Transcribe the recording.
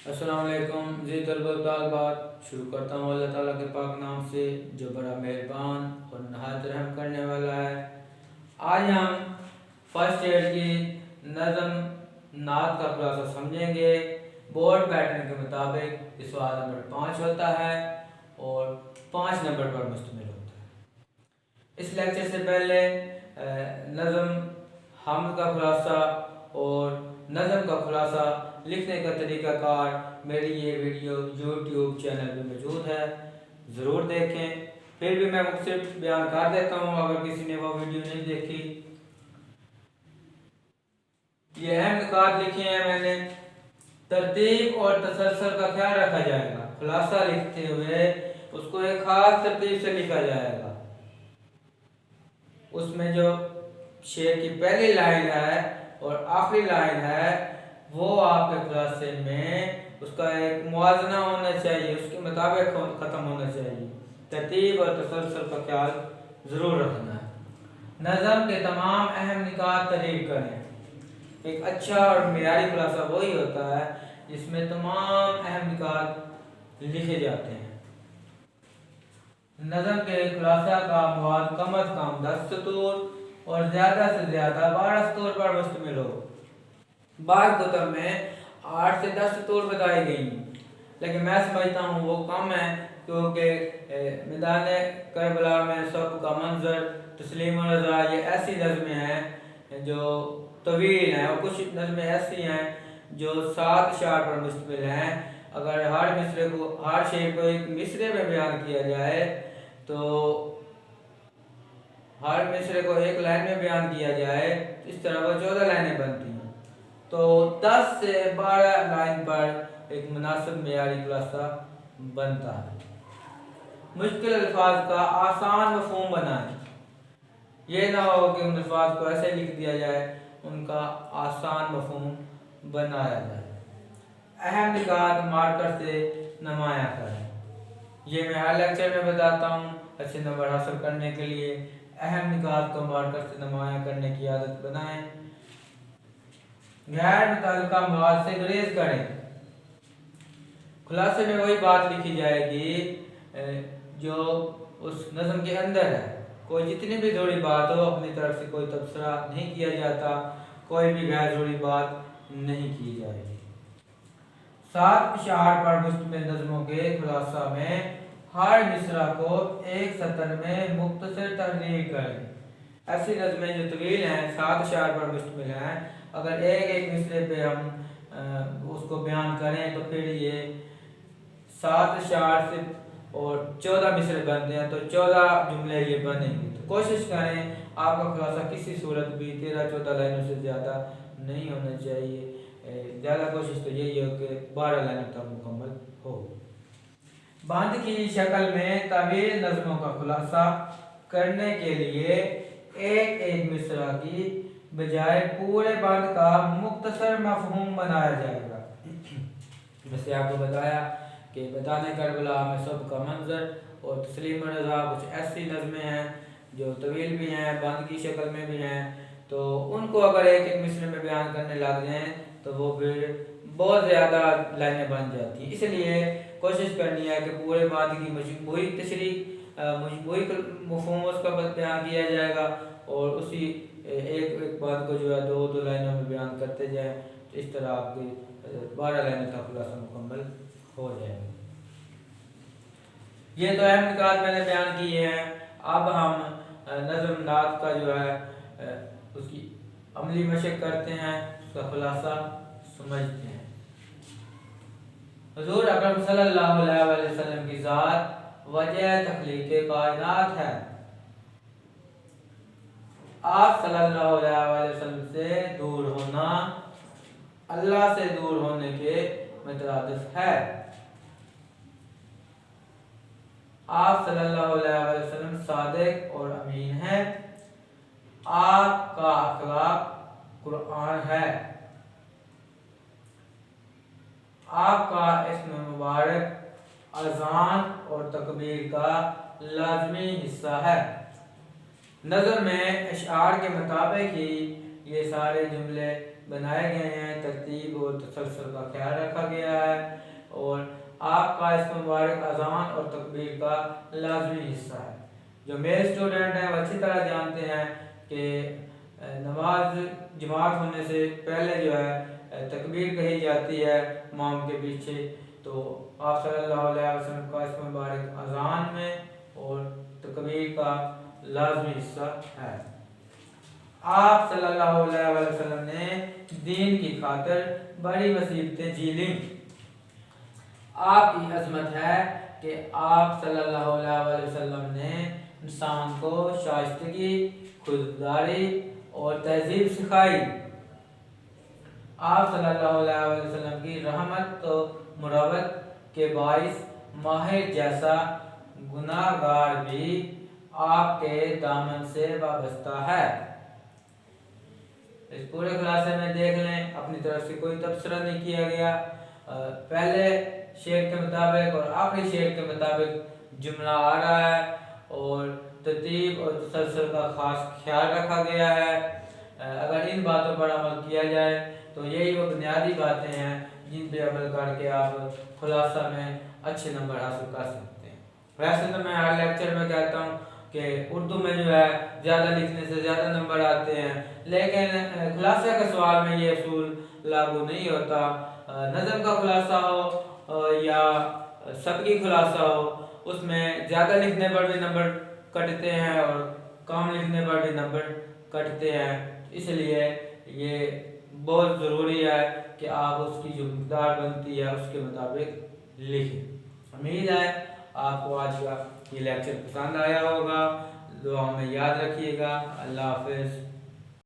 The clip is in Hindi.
अस्सलाम वालेकुम जी। तलबात शुरू करता हूँ अल्लाह ताला के पाक नाम से जो बड़ा मेहरबान और नहायत रहम करने वाला है। आज हम फर्स्ट ईयर की नज़म नात का खुलासा समझेंगे। बोर्ड पैटर्न के मुताबिक इस सवाल नंबर 5 होता है और 5 नंबर पर मुश्तमिल होता है। इस लेक्चर से पहले नज़म हम का खुलासा और नज़म का खुलासा लिखने का तरीक़ाकार मेरी ये वीडियो यूट्यूब चैनल पे मौजूद है, ज़रूर देखें। फिर भी मैं मुख्तलिफ बयान कर देता हूँ अगर किसी ने वो वीडियो नहीं देखी। ये अहम नुकात लिखे हैं मैंने। तरतीब और तसलसल का ख्याल रखा जाएगा। खुलासा लिखते हुए उसको एक ख़ास तरतीब से लिखा जाएगा। उसमें जो शेर की पहली लाइन है और आखिरी लाइन है वो आपके खुलासे में उसका एक मुआजना होना चाहिए, उसके मुताबिक ख़त्म होना चाहिए। तरतीब और तसलसल का ख्याल ज़रूर रखना है। नज़म के तमाम अहम निकात तहरीर करें। एक अच्छा और मेयारी खुलासा वही होता है जिसमें तमाम अहम निकात लिखे जाते हैं। नज़म के खुलासा का मवाद कम अज़ कम 10 सतूर और ज़्यादा से ज़्यादा 12 सतूर पर मुश्तमिल हो। बाज़ कुतुब में 8 से 10 सतूर बताई गई, लेकिन मैं समझता हूँ वो कम है, क्योंकि मैदान करबला में सब का मंजर, तस्लीम और रज़ा, ये ऐसी नज़में हैं जो तवील हैं और कुछ नज़में ऐसी हैं जो 7 अशार पर मुश्तमिल हैं। अगर हर शेर को एक मिसरे में बयान किया जाए तो हर मिसरे को एक लाइन में बयान किया जाए, इस तरह वो 14 लाइनें बनती हैं। तो 10 से 12 लाइन पर एक मुनासिब मेयारी खुलासा बनता है। मुश्किल अल्फाज का आसान मफ़हूम बनाएं। ये ना हो कि उन अल्फाज को ऐसे लिख दिया जाए, उनका आसान मफ़हूम बनाया जाए। अहम निकात मार्कर से नुमाया करें। ये मैं हर लेक्चर में बताता हूँ। अच्छे नंबर हासिल करने के लिए अहम निकात को मार्कर से नुमाया करने की आदत बनाएं। गैर मुतल्लिका मवाद से गुरेज करें। खुलासे में वही बात लिखी जाएगी जो उस नज़म के अंदर है। कोई जितनी भी ज़रूरी बात हो अपनी तरफ से कोई तबसरा नहीं किया जाता, कोई भी गैर ज़रूरी बात नहीं की जाएगी। 7 अशार पर मुश्तमिल नज़मों के खुलासा में हर मिसरा को एक सतर में मुख्तसर तहरीर करें। ऐसी नज़में जो तवील हैं, 7 अशार पर मुश्तमिल हैं, अगर एक मिसरे पे हम उसको बयान करें तो फिर ये 7 अशार से और 14 मिसरे बनते हैं, तो 14 जुमले ये बनेंगे। तो कोशिश करें आपका खुलासा किसी सूरत भी 13-14 लाइनों से ज़्यादा नहीं होना चाहिए। ज़्यादा कोशिश तो यही हो कि 12 लाइनों तक मुकम्मल हो। बंद की शक्ल में तवील नज़मों का खुलासा करने के लिए एक मिसरा की बजाय पूरे बंद का मुख्तसर मफहूम बनाया जाएगा। जैसे आपको बताया कि बताने करबला में सब का मंजर और तस्लीम रज़ा कुछ ऐसी नज़में हैं जो तवील भी हैं, बंद की शक्ल में भी हैं, तो उनको अगर एक मिसरे में बयान करने लग जाएँ तो वो फिर बहुत ज़्यादा लाइनें बन जाती हैं। इसलिए कोशिश करनी है कि पूरे बात की मजमूई तशरीह मजमूई मफ़हूम उसका बयान किया जाएगा और उसी एक बात को जो है 2-2 लाइनों में बयान करते जाएं, तो इस तरह आपके 12 लाइनों का खुलासा मुकम्मल हो जाएगा। ये तो अहम निकात मैंने बयान किए हैं। अब हम नज़म नात का जो है उसकी अमली मशक करते हैं, उसका खुलासा समझते हैं। हुज़ूर अकरम सल्लल्लाहु अलैहि वसल्लम की ज़ात वजह तख्लीक़ कायनात है। आप सल्लल्लाहु अलैहि वसल्लम से दूर होना अल्लाह से दूर होने के मुतरादिफ है। आप सल्लल्लाहु अलैहि वसल्लम सादिक और अमीन हैं। आपका अखलाक कुरान है। आपका इस्म मुबारक अज़ान और तकबीर का लाज़मी हिस्सा है। नज़र में अशार के मुताबिक ही ये सारे जुमले बनाए गए हैं, तरतीब और तसलसल का ख्याल रखा गया है और आपका इस मुबारक अज़ान और तकबीर का लाजमी हिस्सा है। जो मेरे स्टूडेंट हैं वो अच्छी तरह जानते हैं कि नमाज जमात होने से पहले जो है तकबीर कही जाती है इमाम के पीछे। तो आप सल्लल्लाहु अलैहि वसल्लम का इस मुबारक अज़ान में और तकबीर का लाजमी हिस्सा है। आप सल्लल्लाहु अलैहि वसल्लम ने दीन की खातिर बड़ी मुसीबतें झेली। आपकी अजमत है कि आप सल्लल्लाहु अलैहि वसल्लम ने इंसान को शाइस्तगी, खुददारी और तहजीब सिखाई। आप सल्लल्लाहु अलैहि वसल्लम की रहमत तो मुरवत के बाइस माहिर जैसा गुनाहगार भी आपके दामन से वाबस्ता है। इस पूरे खुलासे में देख लें, अपनी तरफ से कोई तबसरा नहीं किया गया। पहले शेर के मुताबिक और आखिरी शेर के मुताबिक जुमला आ रहा है और तरतीब और तसलसल का खास ख्याल रखा गया है। अगर इन बातों पर अमल किया जाए तो यही वो बुनियादी बातें हैं जिन पे अमल करके आप खुलासा में अच्छे नंबर हासिल कर सकते हैं। वैसे तो मैं हर लेक्चर में कहता हूँ कि उर्दू में जो है ज़्यादा लिखने से ज़्यादा नंबर आते हैं, लेकिन खुलासा के सवाल में ये असूल लागू नहीं होता। नज़म का खुलासा हो या सबकी खुलासा हो, उसमें ज़्यादा लिखने पर भी नंबर कटते हैं और कम लिखने पर भी नंबर कटते हैं। इसलिए ये बहुत ज़रूरी है कि आप उसकी जो मकदार बनती है उसके मुताबिक लिखें। उम्मीद है आपको आज का ये लेक्चर पसंद आया होगा। दुआ में याद रखिएगा। अल्लाह हाफ़िज़।